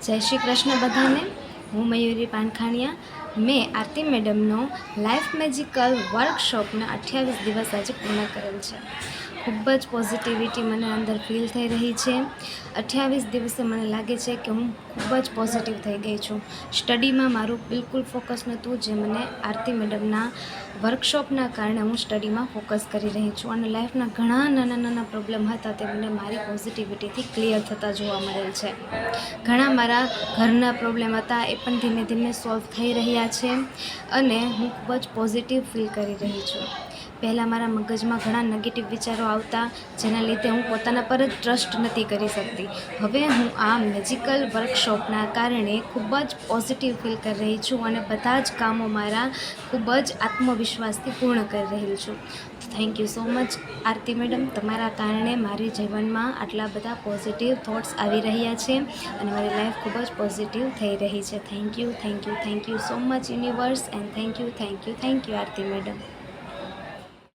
જય શ્રી કૃષ્ણ બધાને। હું મયુરી પાનખાણિયા। મેં આરતી મેડમનો લાઈફ મેજિકલ વર્કશોપના 28 દિવસ આજે પૂર્ણ કરેલ છે। ખૂબ જ પોઝિટિવિટી મને અંદર ફીલ થઈ રહી છે। 28 દિવસે મને લાગે છે કે હું ખૂબ જ પોઝિટિવ થઈ ગઈ છું। સ્ટડીમાં મારું બિલકુલ ફોકસ નહોતું, જે મને આરતી મેડમના વર્કશોપના કારણે હું સ્ટડીમાં ફોકસ કરી રહી છું અને લાઈફના ઘણા નાના પ્રોબ્લેમ હતા તે મને મારી પોઝિટિવિટીથી ક્લિયર થતા જોવા મળેલ છે। ઘણા મારા ઘરના પ્રોબ્લેમ હતા એ પણ ધીમે ધીમે સોલ્વ થઈ રહ્યા છે અને હું ખૂબ જ પોઝિટિવ ફીલ કરી રહી છું। પહેલાં મારા મગજમાં ઘણા નેગેટિવ વિચારો આવતા, જેના લીધે હું પોતાના પર જ ટ્રસ્ટ નથી કરી શકતી। હવે હું આ મેજિકલ વર્કશોપના કારણે ખૂબ જ પોઝિટિવ ફીલ કરી રહી છું અને બધા જ કામો મારા ખૂબ જ આત્મવિશ્વાસથી પૂર્ણ કરી રહી છું। Thank you so much Aarti madam, તમારા કારણે મારી જીવનમાં આટલા બધા પોઝિટિવ થોટ્સ આવી રહ્યા છે અને મારી લાઈફ ખૂબ જ પોઝિટિવ થઈ રહી છે। Thank you so much universe and thank you Aarti madam.